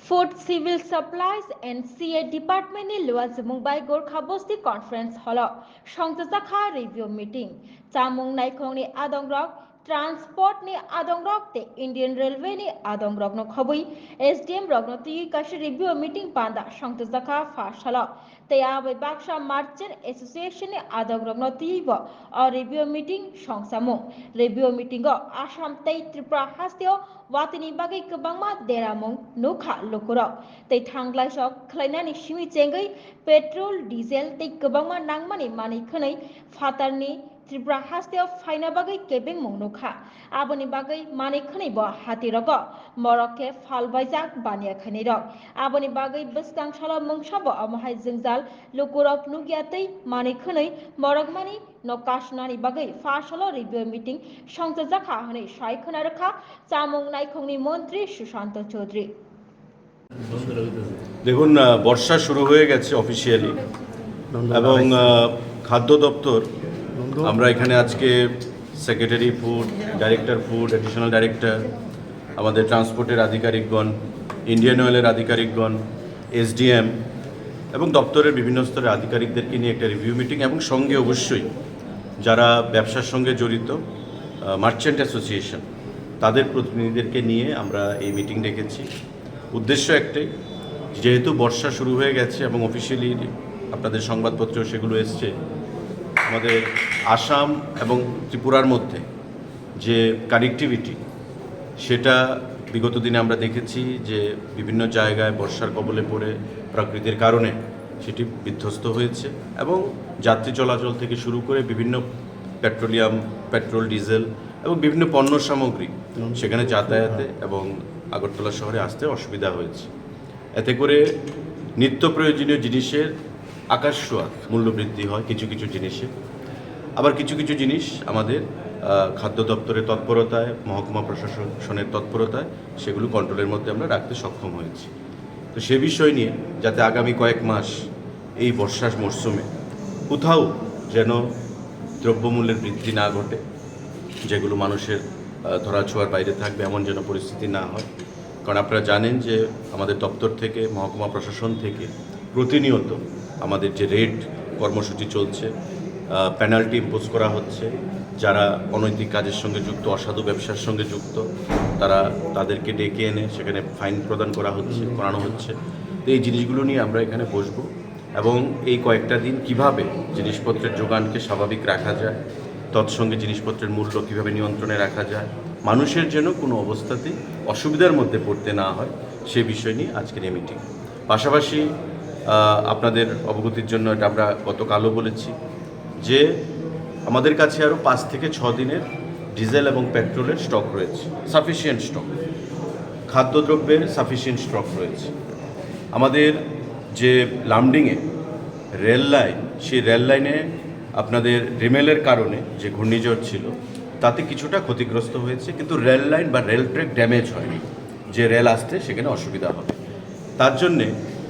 Food Civil Supplies and CA Department ni luas Mumbai Gorkha Bosti Conference Hall Songjakha Review Meeting Chamung Naikong ni Adongrok Transport ni Adongrok te Indian Railway ni Adongrok no Khobui SDM Rogno Tui Kashi Review Meeting Panda Songjakha First Hall te Abai Baksha Merchant Association ni Adongrok no Tui bo or Review Meeting Songsamung Review Meeting go Assam tei Tripura Hastio Watini Bagai Kabangma Deramung Nukha Lokoro tei Thanglai Sok Klainani Shimi Chengai Petrol Diesel tei Kabangma Nangmani Mani Khanai Fatarni Tripura Hastio Faina Bagai Kebeng Mung Nukha Aboni Bagai Mani Khanai bo Hati Rogo Moroke Falbaijak Bania Khani Rok Aboni Bagai Beskang Shala Mungsabo Amahai Zingjal Lukurok Nugiatei Mani Khanai Morokmani Nokashnani Bagai Fashalo Review Meeting Songjakha Hane Shai Khanarkha Chamung Naikongni মন্ত্রী সুশান্ত চৌধুরী দেখুন বর্ষা শুরু হয়ে গেছে officially এবং খাদ্য দপ্তর আমরা এখানে আজকে secretary food director food additional director আমাদের ট্রান্সপোর্টের আধিকারিকগণ ইন্ডিয়ান অয়েলের আধিকারিকগণ এসডিএম এবং দপ্তরের বিভিন্ন স্তরের আধিকারিকদেরকে নিয়ে একটা রিভিউ মিটিং এবং সঙ্গে অবশ্যই যারা ব্যবসার সঙ্গে জড়িত মার্চেন্ট অ্যাসোসিয়েশন তাদের প্রতিনিধিদেরকে নিয়ে আমরা এই মিটিং ডেকেছি উদ্দেশ্য একটাই যেহেতু বর্ষা শুরু হয়ে গেছে এবং অফিসিয়ালি আপনাদের সংবাদপত্র সেগুলো এসছে আমাদের আসাম এবং ত্রিপুরার মধ্যে যে কানেক্টিভিটি সেটা বিগত দিনে আমরা দেখেছি যে বিভিন্ন জায়গায় বর্ষার কবলে পড়ে প্রকৃতির কারণে সেটি বিধ্বস্ত হয়েছে এবং যাত্রী চলাচল থেকে শুরু করে বিভিন্ন পেট্রোল ডিজেল এবং বিভিন্ন পণ্য সামগ্রী সেখানে যাতায়াতে এবং আগরতলা শহরে আসতে অসুবিধা হয়েছে এতে করে নিত্য প্রয়োজনীয় জিনিসের আকাশ ছোঁয়া মূল্যবৃদ্ধি হয় কিছু কিছু জিনিসে আবার কিছু কিছু জিনিস আমাদের খাদ্য দপ্তরের তৎপরতায় মহকুমা প্রশাসনের তৎপরতায় সেগুলো কন্ট্রোলের মধ্যে আমরা রাখতে সক্ষম হয়েছি তো সে বিষয় নিয়ে যাতে আগামী কয়েক মাস এই বর্ষার মরশুমে কোথাও যেন দ্রব্যমূল্যের বৃদ্ধি না ঘটে যেগুলো মানুষের ধরাছোঁয়ার বাইরে থাকবে এমন যেন পরিস্থিতি না হয় কারণ আপনারা জানেন যে আমাদের দপ্তর থেকে মহকুমা প্রশাসন থেকে প্রতিনিয়ত আমাদের যে রেড কর্মসূচি চলছে পেনাল্টি ইম্পোজ করা হচ্ছে যারা অনৈতিক কাজের সঙ্গে যুক্ত অসাধু ব্যবসার সঙ্গে যুক্ত তাদেরকে ডেকে এনে সেখানে ফাইন প্রদান করানো হচ্ছে তো এই জিনিসগুলো নিয়ে আমরা এখানে বসবো এবং এই কয়েকটা দিন কিভাবে জিনিসপত্রের যোগানকে স্বাভাবিক রাখা যায় তৎসঙ্গে জিনিসপত্রের মূল্য কীভাবে নিয়ন্ত্রণে রাখা যায় মানুষের যেন কোনো অবস্থাতেই অসুবিধার মধ্যে পড়তে না হয় সে বিষয় নিয়ে আজকের এই মিটিং পাশাপাশি আপনাদের অবগতির জন্য এটা আমরা গতকালও বলেছি যে আমাদের কাছে আরও 5 থেকে 6 দিনের ডিজেল এবং পেট্রোলের স্টক রয়েছে সাফিসিয়েন্ট স্টক খাদ্যদ্রব্যের সাফিসিয়েন্ট স্টক রয়েছে আমাদের যে লামডিংয়ে রেল লাইন সেই রেল লাইনে আপনাদের রিমেলের কারণে যে ঘূর্ণিঝড় ছিল তাতে কিছুটা ক্ষতিগ্রস্ত হয়েছে কিন্তু রেল লাইন বা রেল ট্র্যাক ড্যামেজ হয়নি যে রেল আসতে সেখানে অসুবিধা হবে তার জন্যে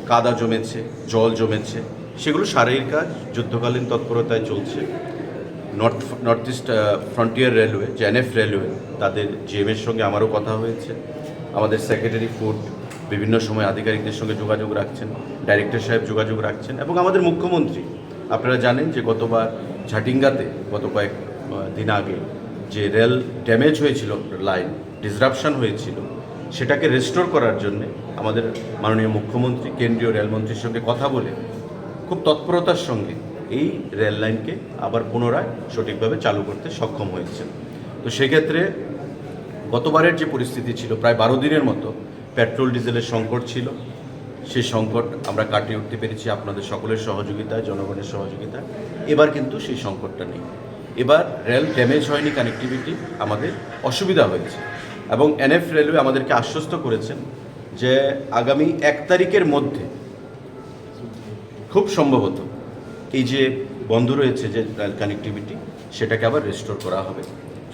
কাদা জমেছে জল জমেছে সেগুলো সারাইয়ের কাজ যুদ্ধকালীন তৎপরতায় চলছে নর্থ ইস্ট ফ্রন্টিয়ার রেলওয়ে যে এনএফ রেলওয়ে তাদের জিএমের সঙ্গে আমারও কথা হয়েছে আমাদের সেক্রেটারি ফুড বিভিন্ন সময় আধিকারিকদের সঙ্গে যোগাযোগ রাখছেন ডাইরেক্টর সাহেব যোগাযোগ রাখছেন এবং আমাদের মুখ্যমন্ত্রী আপনারা জানেন যে গতবার ঝাটিঙ্গাতে গত কয়েক দিন আগে যে রেল ড্যামেজ হয়েছিল লাইন ডিসরাপশন হয়েছিল সেটাকে রেস্টোর করার জন্যে আমাদের মাননীয় মুখ্যমন্ত্রী কেন্দ্রীয় রেলমন্ত্রীর সঙ্গে কথা বলে খুব তৎপরতার সঙ্গে এই রেল লাইনকে আবার পুনরায় সঠিকভাবে চালু করতে সক্ষম হয়েছে তো সেক্ষেত্রে গতবারের যে পরিস্থিতি ছিল প্রায় 12 দিনের মতো পেট্রোল ডিজেলের সংকট ছিল সেই সংকট আমরা কাটিয়ে উঠতে পেরেছি আপনাদের সকলের সহযোগিতায় জনগণের সহযোগিতায় এবার কিন্তু সেই সংকটটা নেই এবার রেল ড্যামেজ হয়নি কানেক্টিভিটি আমাদের অসুবিধা হয়েছে এবং এনএফ রেলওয়ে আমাদেরকে আশ্বস্ত করেছেন যে আগামী 1 তারিখের মধ্যে খুব সম্ভবত এই যে বন্ধ রয়েছে যে রেল কানেক্টিভিটি সেটাকে আবার রেস্টোর করা হবে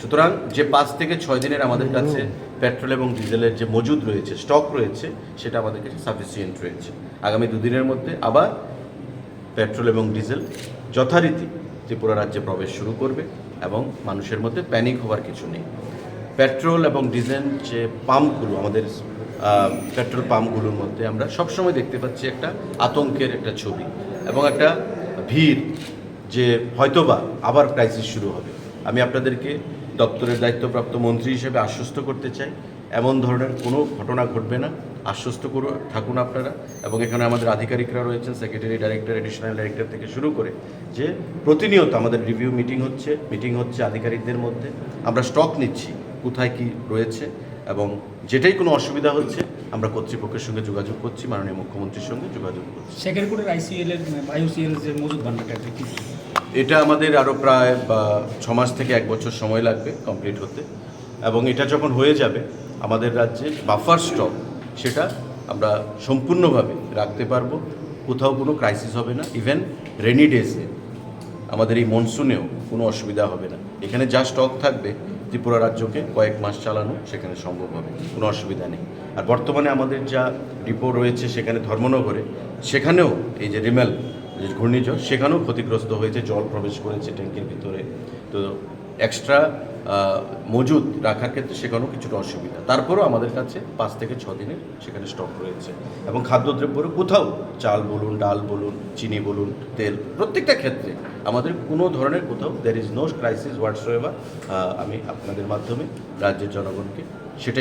সুতরাং যে 5 থেকে 6 দিনের আমাদের কাছে পেট্রোল এবং ডিজেলের যে মজুদ রয়েছে স্টক রয়েছে সেটা আমাদের কাছে সাফিসিয়েন্ট রয়েছে আগামী 2 দিনের মধ্যে আবার পেট্রোল এবং ডিজেল যথারীতি ত্রিপুরা রাজ্যে প্রবেশ শুরু করবে এবং মানুষের মধ্যে প্যানিক হওয়ার কিছু নেই পেট্রোল এবং ডিজেল যে পাম্পগুলো আমাদের পেট্রোল পাম্পগুলোর মধ্যে আমরা সবসময় দেখতে পাচ্ছি একটা আতঙ্কের একটা ছবি এবং একটা ভিড় যে হয়তোবা আবার ক্রাইসিস শুরু হবে। আমি আপনাদেরকে দপ্তরের দায়িত্বপ্রাপ্ত মন্ত্রী হিসেবে আশ্বস্ত করতে চাই, এমন ধরনের কোনো ঘটনা ঘটবে না। আশ্বস্ত থাকুন আপনারা। এবং এখানে আমাদের আধিকারিকরা রয়েছেন, সেক্রেটারি, ডাইরেক্টর, এডিশনাল ডাইরেক্টর থেকে শুরু করে, যে প্রতিনিয়ত আমাদের রিভিউ মিটিং হচ্ছে আধিকারিকদের মধ্যে। আমরা স্টক নিচ্ছি কোথায় কি রয়েছে, এবং যেটাই কোনো অসুবিধা হচ্ছে আমরা কর্তৃপক্ষের সঙ্গে যোগাযোগ করছি, মাননীয় মুখ্যমন্ত্রীর সঙ্গে যোগাযোগ করছি। শেখেরপুরের আইসিএল-এর বায়োসিএল যে মজুদ ভান্ডারটা কি? এটা আমাদের আরও প্রায় 6 মাস থেকে 1 বছর সময় লাগবে কমপ্লিট হতে, এবং এটা যখন হয়ে যাবে আমাদের রাজ্যে বাফার স্টক সেটা আমরা সম্পূর্ণভাবে রাখতে পারবো। কোথাও কোনো ক্রাইসিস হবে না। ইভেন রেনি ডেজে আমাদের এই মনসুনেও কোনো অসুবিধা হবে না। এখানে যা স্টক থাকবে ত্রিপুরা রাজ্যকে কয়েক মাস চালানো সেখানে সম্ভব হবে, কোনো অসুবিধা নেই। আর বর্তমানে আমাদের যা ডিপো রয়েছে সেখানে ধর্মনগরে, সেখানেও এই যে রিমেল যে ঘূর্ণিঝড়, সেখানেও ক্ষতিগ্রস্ত হয়েছে, জল প্রবেশ করেছে ট্যাঙ্কের ভিতরে। তো এক্সট্রা মজুদ রাখার ক্ষেত্রে সেখানেও কিছুটা অসুবিধা। তারপরেও আমাদের কাছে 5 থেকে 6 দিনের সেখানে স্টক রয়েছে। এবং খাদ্যদ্রব্যেরও কোথাও চাল বলুন, ডাল বলুন, চিনি বলুন, তেল, প্রত্যেকটা ক্ষেত্রে আমাদের কোনো ধরনের কোথাও দ্যার ইজ নো ক্রাইসিস হোয়াটসোএভার। আমি আপনাদের মাধ্যমে রাজ্যের জনগণকে সেটাই